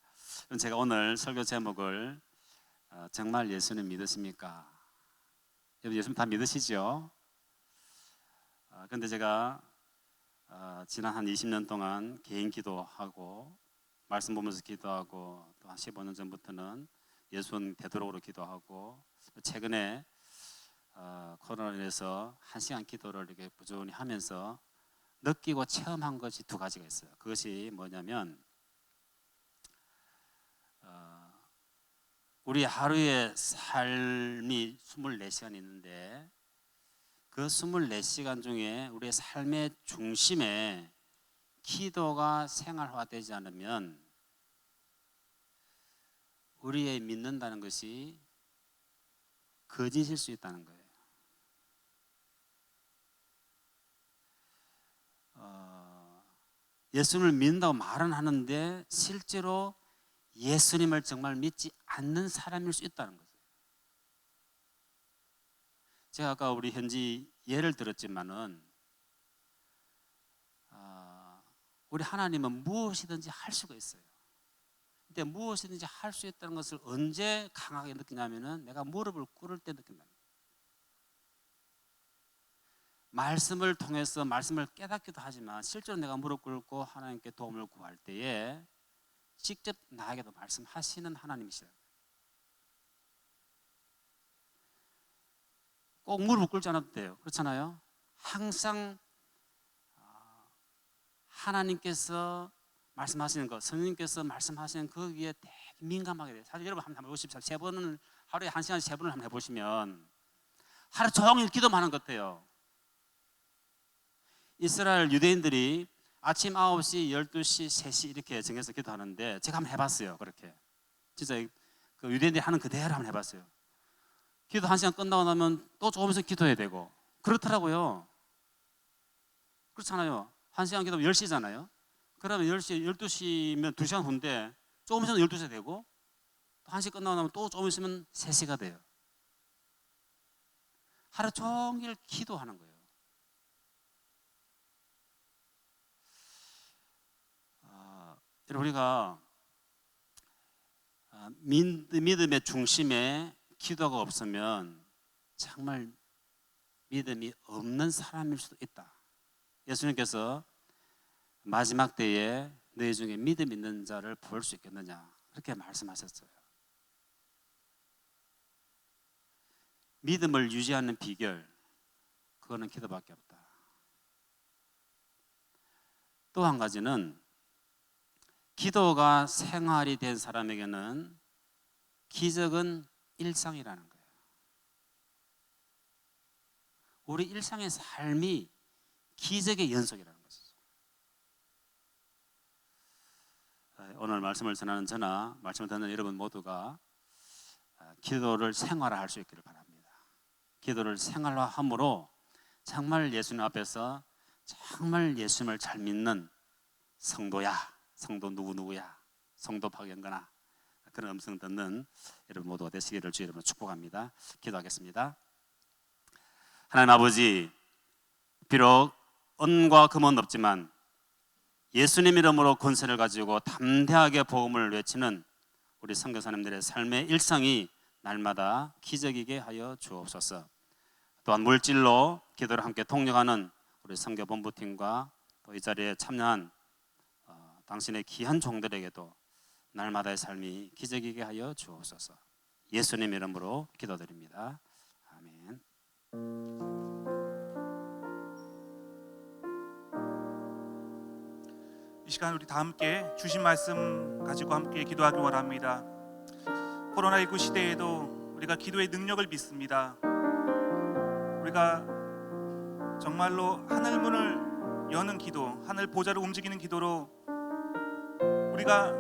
제가 오늘 설교 제목을 정말 예수님 믿으십니까? 여러분 예수님 다 믿으시죠? 그런데 제가 지난 한 20년 동안 개인 기도하고 말씀 보면서 기도하고 또 한 15년 전부터는 예수는 되도록으로 기도하고 최근에 코로나로 인해서 1시간 기도를 이렇게 부지런히 하면서 느끼고 체험한 것이 2가지가 있어요. 그것이 뭐냐면 우리 하루의 삶이 24시간 있는데 그 24시간 중에 우리의 삶의 중심에 기도가 생활화되지 않으면 우리의 믿는다는 것이 거짓일 수 있다는 거예요. 예수님을 믿는다고 말은 하는데 실제로 예수님을 정말 믿지 않는 사람일 수 있다는 거죠. 제가 아까 우리 현지 예를 들었지만은 우리 하나님은 무엇이든지 할 수가 있어요. 근데 무엇이든지 할 수 있다는 것을 언제 강하게 느끼냐면은 내가 무릎을 꿇을 때 느낀다는 거예요. 말씀을 통해서 말씀을 깨닫기도 하지만 실제로 내가 무릎 꿇고 하나님께 도움을 구할 때에 직접 나에게도 말씀하시는 하나님이시라는 거예요. 꼭 무릎 꿇지 않아도 돼요. 그렇잖아요. 항상 하나님께서 말씀하시는 것, 성령님께서 말씀하시는 거기에 되게 민감하게 돼요. 사실 여러분 한번 해보십시오. 하루에 1시간 3번을 한번 해보시면 하루 종일 기도만 하는 것 같아요. 이스라엘 유대인들이 아침 9시, 12시, 3시 이렇게 정해서 기도하는데 제가 한번 해봤어요. 그렇게 진짜 그 유대인들이 하는 그대로 한번 해봤어요. 기도 1시간 끝나고 나면 또 조금씩 기도해야 되고 그렇더라고요. 그렇잖아요. 1시간 기도하면 10시잖아요. 그러면 10시, 12시면 2시간 후인데 조금 있으면 12시 되고 또 1시 끝나고 나면 또 좀 있으면 3시가 돼요. 하루 종일 기도하는 거예요. 우리가 믿음의 중심에 기도가 없으면 정말 믿음이 없는 사람일 수도 있다. 예수님께서 마지막 때에 너희 중에 믿음 있는 자를 볼 수 있겠느냐 그렇게 말씀하셨어요. 믿음을 유지하는 비결, 그거는 기도밖에 없다. 또 한 가지는 기도가 생활이 된 사람에게는 기적은 일상이라는 거예요. 우리 일상의 삶이 기적의 연속이라는 것이죠. 오늘 말씀을 전하는 저나 말씀을 듣는 여러분 모두가 기도를 생활화할 수 있기를 바랍니다. 기도를 생활화함으로 정말 예수님 앞에서 정말 예수님을 잘 믿는 성도야, 성도 누구누구야, 성도 박영근아, 그런 음성 듣는 여러분 모두가 되시기를 주 여러분 축복합니다. 기도하겠습니다. 하나님 아버지, 비록 은과 금은 없지만 예수님 이름으로 권세를 가지고 담대하게 복음을 외치는 우리 선교사님들의 삶의 일상이 날마다 기적이게 하여 주옵소서. 또한 물질로 기도를 함께 통역하는 우리 선교본부팀과 또 이 자리에 참여한 당신의 귀한 종들에게도 날마다의 삶이 기적이게 하여 주옵소서. 예수님 이름으로 기도드립니다. 아멘. 이 시간 우리 다 함께 주신 말씀 가지고 함께 기도하기 원합니다. 코로나19 시대에도 우리가 기도의 능력을 믿습니다. 우리가 정말로 하늘 문을 여는 기도, 하늘 보좌를 움직이는 기도로 우리가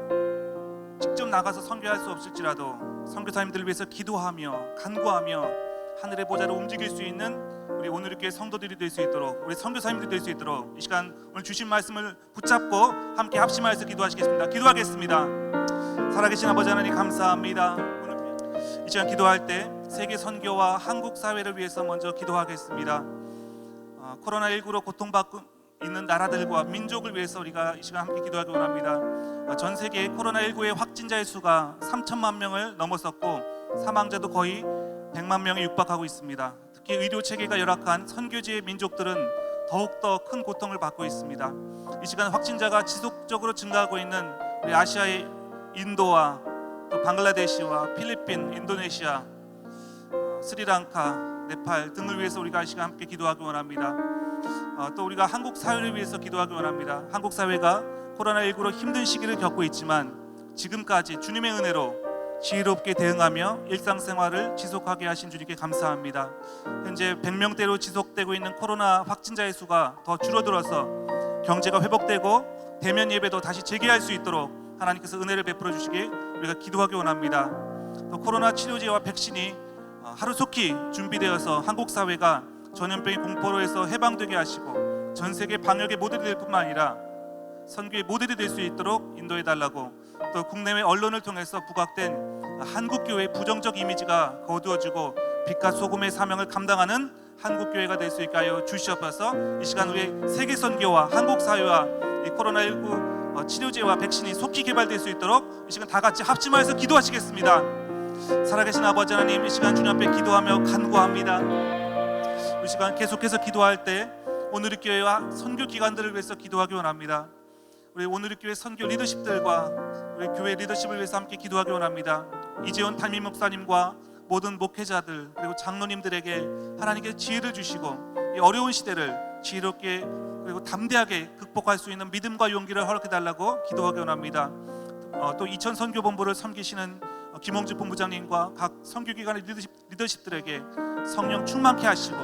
직접 나가서 선교할 수 없을지라도 선교사님들을 위해서 기도하며 간구하며 하늘의 보좌를 움직일 수 있는 우리 오늘 교회 성도들이 될 수 있도록, 우리 선교사님들이 될 수 있도록 이 시간 오늘 주신 말씀을 붙잡고 함께 합심하여서 기도하시겠습니다. 기도하겠습니다. 살아계신 아버지 하나님 감사합니다. 오늘 이 시간 기도할 때 세계 선교와 한국 사회를 위해서 먼저 기도하겠습니다. 코로나19로 고통받고 있는 나라들과 민족을 위해서 우리가 이 시간 함께 기도하기 원합니다. 전 세계 코로나19의 확진자의 수가 3천만 명을 넘어섰고 사망자도 거의 100만 명에 육박하고 있습니다. 특히 의료 체계가 열악한 선교지의 민족들은 더욱더 큰 고통을 받고 있습니다. 이 시간 확진자가 지속적으로 증가하고 있는 우리 아시아의 인도와 또 방글라데시와 필리핀, 인도네시아, 스리랑카, 네팔 등을 위해서 우리가 이 시간 함께 기도하기 원합니다. 또 우리가 한국 사회를 위해서 기도하기 원합니다. 한국 사회가 코로나19로 힘든 시기를 겪고 있지만 지금까지 주님의 은혜로 지혜롭게 대응하며 일상생활을 지속하게 하신 주님께 감사합니다. 현재 100명대로 지속되고 있는 코로나 확진자의 수가 더 줄어들어서 경제가 회복되고 대면 예배도 다시 재개할 수 있도록 하나님께서 은혜를 베풀어 주시길 우리가 기도하기 원합니다. 또 코로나 치료제와 백신이 하루속히 준비되어서 한국 사회가 전염병의 공포로에서 해방되게 하시고 전 세계 방역의 모델이 될 뿐만 아니라 선교의 모델이 될 수 있도록 인도해 달라고, 또 국내외 언론을 통해서 부각된 한국교회의 부정적 이미지가 거두어지고 빛과 소금의 사명을 감당하는 한국교회가 될 수 있게 하여 주시옵소서. 이 시간 우리 세계 선교와 한국 사회와 이 코로나19 치료제와 백신이 속히 개발될 수 있도록 이 시간 다 같이 합심하여서 기도하시겠습니다. 살아계신 아버지 하나님, 이 시간 주님 앞에 기도하며 간구합니다. 이 시간 계속해서 기도할 때 오늘의 교회와 선교 기관들을 위해서 기도하기 원합니다. 우리 오늘의 교회 선교 리더십들과 우리 교회 리더십을 위해서 함께 기도하기 원합니다. 이재원 담임 목사님과 모든 목회자들 그리고 장로님들에게 하나님께 지혜를 주시고 이 어려운 시대를 지혜롭게 그리고 담대하게 극복할 수 있는 믿음과 용기를 허락해 달라고 기도하기 원합니다. 또 이천 선교본부를 섬기시는 김홍주 본부장님과 각 선교기관의 리더십들에게 성령 충만케 하시고,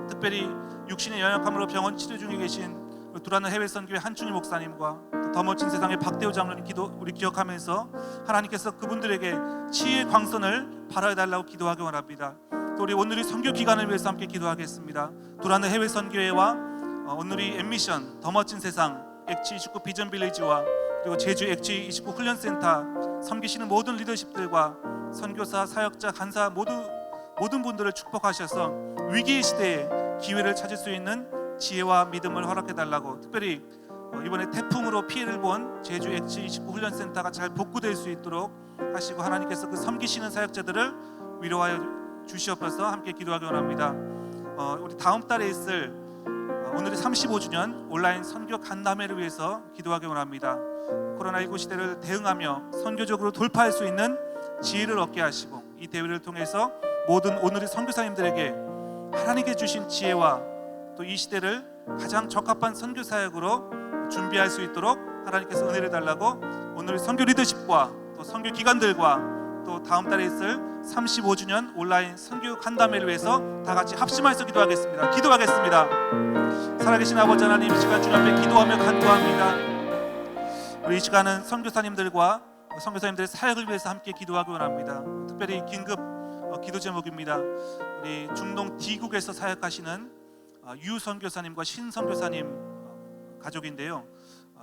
특별히 육신의 연약함으로 병원 치료 중에 계신 두라는 해외 선교회 한춘희 목사님과 또 더 멋진 세상의 박대호 장로님 기도 우리 기억하면서 하나님께서 그분들에게 치유의 광선을 발하여달라고 기도하기 원합니다. 또 우리 오늘의 선교 기간을 위해서 함께 기도하겠습니다. 두라는 해외 선교회와 오늘의 엠미션 더 멋진 세상 엑치 29 비전 빌리지와 그리고 제주 엑치 29 훈련센터 섬기시는 모든 리더십들과 선교사, 사역자, 간사 모든 분들을 축복하셔서 위기의 시대에 기회를 찾을 수 있는 지혜와 믿음을 허락해 달라고, 특별히 이번에 태풍으로 피해를 본 제주 X29 훈련센터가 잘 복구될 수 있도록 하시고, 하나님께서 그 섬기시는 사역자들을 위로하여 주시옵소서. 함께 기도하기 원합니다. 우리 다음 달에 있을 오늘이 35주년 온라인 선교 간담회를 위해서 기도하기 원합니다. 코로나19 시대를 대응하며 선교적으로 돌파할 수 있는 지혜를 얻게 하시고, 이 대회를 통해서 모든 오늘의 선교사님들에게 하나님께 주신 지혜와 또 이 시대를 가장 적합한 선교 사역으로 준비할 수 있도록 하나님께서 은혜를 달라고, 오늘 선교 리더십과 또 선교 기관들과 또 다음 달에 있을 35주년 온라인 선교 간담회를 위해서 다 같이 합심해서 기도하겠습니다. 기도하겠습니다. 살아계신 아버지 하나님, 이 시간 주님 앞에 기도하며 간구합니다. 우리 이 시간은 선교사님들과 선교사님들의 사역을 위해서 함께 기도하기 원합니다. 특별히 긴급 기도 제목입니다. 우리 중동 D국에서 사역하시는 유 선교사님과 신 선교사님 가족인데요.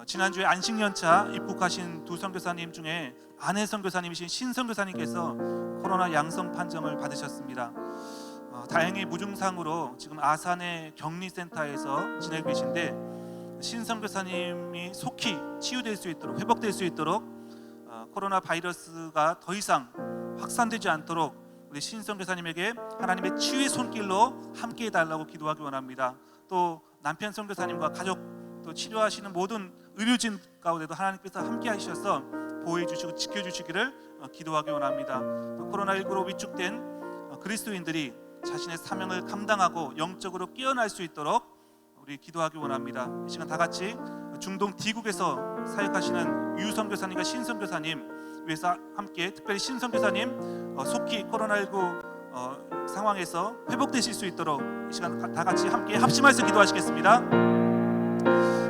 지난주에 안식년차 입국하신 두 선교사님 중에 아내 선교사님이신 신 선교사님께서 코로나 양성 판정을 받으셨습니다. 다행히 무증상으로 지금 아산의 격리센터에서 지내고 계신데, 신 선교사님이 속히 치유될 수 있도록, 회복될 수 있도록, 코로나 바이러스가 더 이상 확산되지 않도록 우리 신 선교사님에게 하나님의 치유의 손길로 함께 해달라고 기도하기 원합니다. 또 남편 선교사님과 가족, 또 치료하시는 모든 의료진 가운데도 하나님께서 함께 하셔서 보호해 주시고 지켜주시기를 기도하기 원합니다. 또 코로나19로 위축된 그리스도인들이 자신의 사명을 감당하고 영적으로 깨어날 수 있도록 우리 기도하기 원합니다. 이 시간 다 같이 중동 D국에서 사역하시는 유 선교사님과 신 선교사님 위해서 함께, 특별히 신 선교사님 속히 코로나19 상황에서 회복되실 수 있도록 이 시간 다 같이 함께 합심해서 기도하시겠습니다.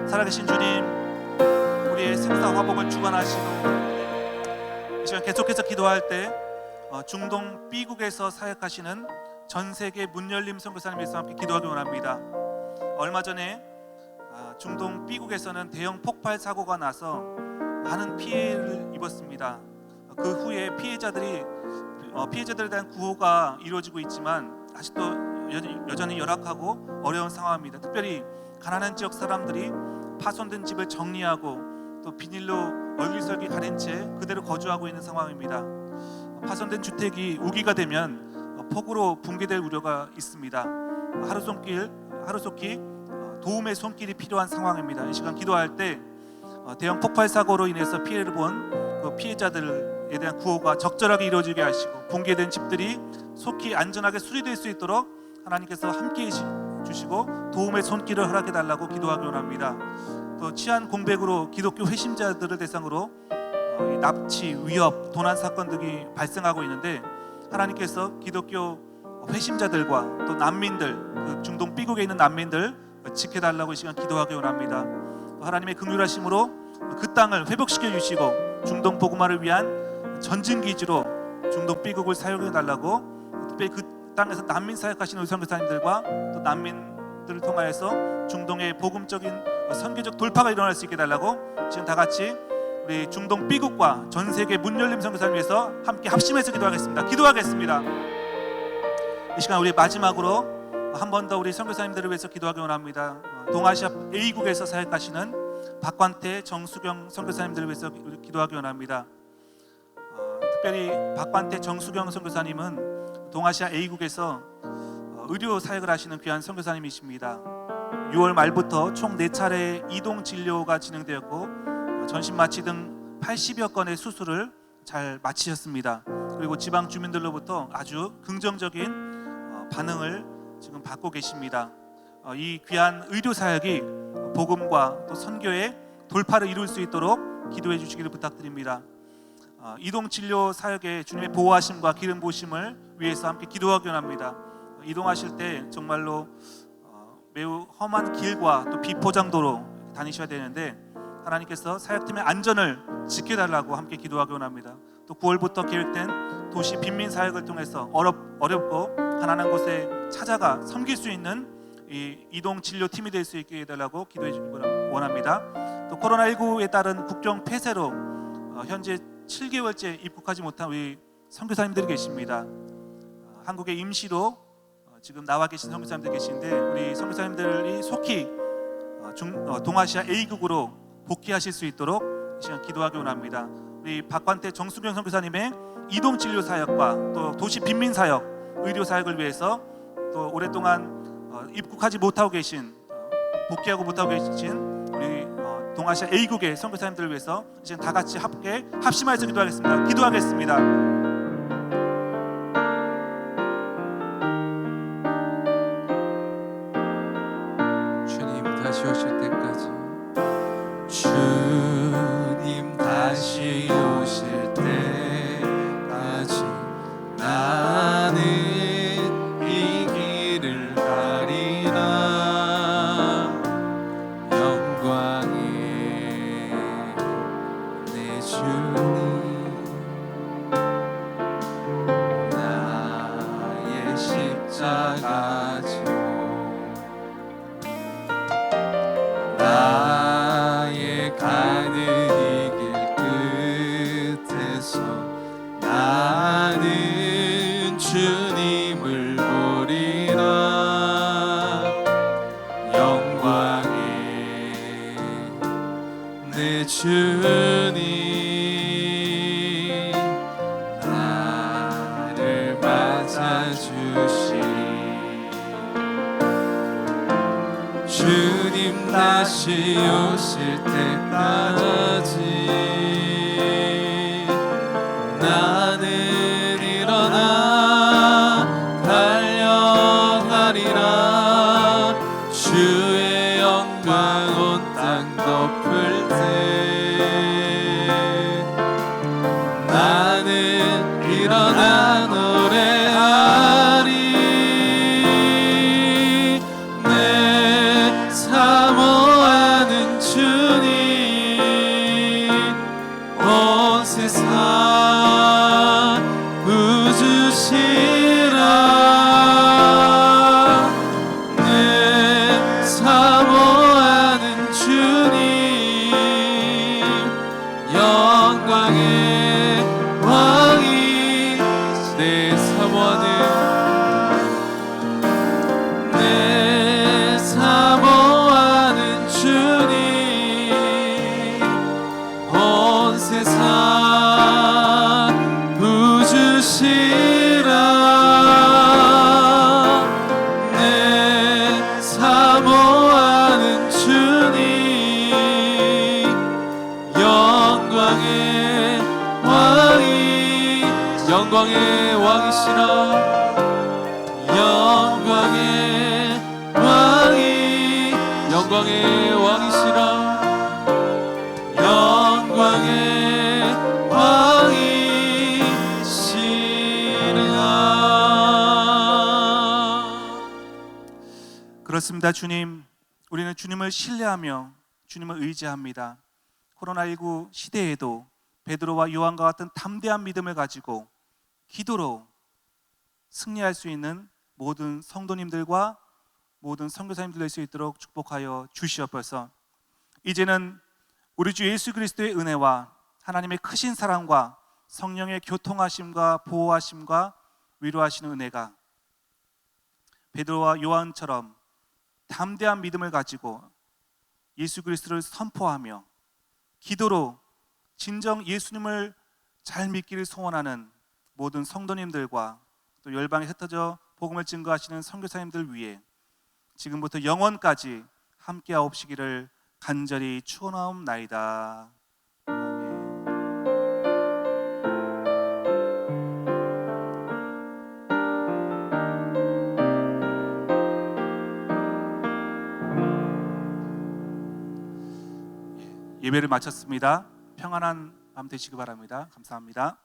살아계신 주님, 우리의 생사 화복을 주관하시고, 이 시간 계속해서 기도할 때 중동 B국에서 사역하시는 전 세계 문열림 선교사님에서 함께 기도하기 원합니다. 얼마 전에 중동 B국에서는 대형 폭발 사고가 나서 많은 피해를 입었습니다. 그 후에 피해자들에 대한 구호가 이루어지고 있지만 아직도 여전히 열악하고 어려운 상황입니다. 특별히 가난한 지역 사람들이 파손된 집을 정리하고 또 비닐로 얼기설기 가린 채 그대로 거주하고 있는 상황입니다. 파손된 주택이 우기가 되면 폭우로 붕괴될 우려가 있습니다. 하루속히 도움의 손길이 필요한 상황입니다. 이 시간 기도할 때 대형 폭발 사고로 인해서 피해를 본 그 피해자들에 대한 구호가 적절하게 이루어지게 하시고, 붕괴된 집들이 속히 안전하게 수리될 수 있도록 하나님께서 함께해 주시고 도움의 손길을 허락해 달라고 기도하기 원합니다. 또 치안 공백으로 기독교 회심자들을 대상으로 납치, 위협, 도난 사건들이 발생하고 있는데, 하나님께서 기독교 회심자들과 또 난민들, 그 중동 B국에 있는 난민들 지켜달라고 이 시간 기도하기 원합니다. 하나님의 긍휼하심으로 그 땅을 회복시켜 주시고 중동 복음화를 위한 전진기지로 중동 B국을 사용해 달라고, 특별히 그 땅에서 난민 사역하시는 선교사님들과 또 난민들을 통하여서 중동의 복음적인 선교적 돌파가 일어날 수 있게 달라고 지금 다 같이 우리 중동 B국과 전 세계 문열림 선교사님 위해서 함께 합심해서 기도하겠습니다. 기도하겠습니다. 이 시간 우리 마지막으로 한 번 더 우리 선교사님들을 위해서 기도하기 원합니다. 동아시아 A국에서 사역하시는 박관태, 정수경 선교사님들을 위해서 기도하기 원합니다. 특별히 박관태, 정수경 선교사님은 동아시아 A국에서 의료 사역을 하시는 귀한 선교사님이십니다. 6월 말부터 총 4차례 이동 진료가 진행되었고 전신 마취 등 80여 건의 수술을 잘 마치셨습니다. 그리고 지방 주민들로부터 아주 긍정적인 반응을 지금 받고 계십니다. 이 귀한 의료 사역이 복음과 또 선교의 돌파를 이룰 수 있도록 기도해 주시기를 부탁드립니다. 이동 진료 사역에 주님의 보호하심과 기름 부으심을 위해서 함께 기도하기 원합니다. 이동하실 때 정말로 매우 험한 길과 또 비포장도로 다니셔야 되는데, 하나님께서 사역팀의 안전을 지켜달라고 함께 기도하기 원합니다. 또 9월부터 계획된 도시 빈민 사역을 통해서 어렵고 가난한 곳에 찾아가 섬길 수 있는 이 이동 진료팀이 될 수 있게 해달라고 기도해 주기 원합니다. 또 코로나19에 따른 국경 폐쇄로 현재 7개월째 입국하지 못한 우리 선교사님들이 계십니다. 한국에 임시로 지금 나와 계신 선교사님들 계신데 우리 선교사님들이 속히 동아시아 A국으로 복귀하실 수 있도록 이 시간 기도하기 원합니다. 우리 박관태 정수경 선교사님의 이동 진료 사역과 또 도시 빈민 사역, 의료 사역을 위해서 또 오랫동안 입국하지 못하고 계신 복귀하고 못하고 계신 우리 동아시아 A국의 선교사님들을 위해서 이제 다 같이 함께 합심하여서 기도하겠습니다. 주님 다시 오실 때까지, 주님 다시 오실 때까지 나는 이 길을 가리라. 영광의 내 주님, 나의 십자가 지고 나의 가는 이 길 끝에서 나는 주님을 보리라. 영광의 내 주님, 나를 맞아주시리. 주님 다시 오실 때까지 나는 일어나 달려가리라. 주의 영광 온 땅 덮을 때 나는 일어나 노래하리. 사모하는 주님, 온 세상 부주시라. 내 사모하는 주님, 영광의 왕이 내 사모하는 세상 부주시라. 내 사모하는 주님, 영광의 왕이, 영광의 왕이시라. 영광의 왕이, 영광의 왕이시라. 영광의 왕이시라. 그렇습니다. 주님, 우리는 주님을 신뢰하며 주님을 의지합니다. 코로나19 시대에도 베드로와 요한과 같은 담대한 믿음을 가지고 기도로 승리할 수 있는 모든 성도님들과 모든 선교사님들 될 수 있도록 축복하여 주시옵소서. 이제는 우리 주 예수 그리스도의 은혜와 하나님의 크신 사랑과 성령의 교통하심과 보호하심과 위로하시는 은혜가 베드로와 요한처럼 담대한 믿음을 가지고 예수 그리스도를 선포하며 기도로 진정 예수님을 잘 믿기를 소원하는 모든 성도님들과 또 열방에 흩어져 복음을 증거하시는 선교사님들 위해 지금부터 영원까지 함께하옵시기를 간절히 축원하옵나이다. 예배를 마쳤습니다. 평안한 밤 되시기 바랍니다. 감사합니다.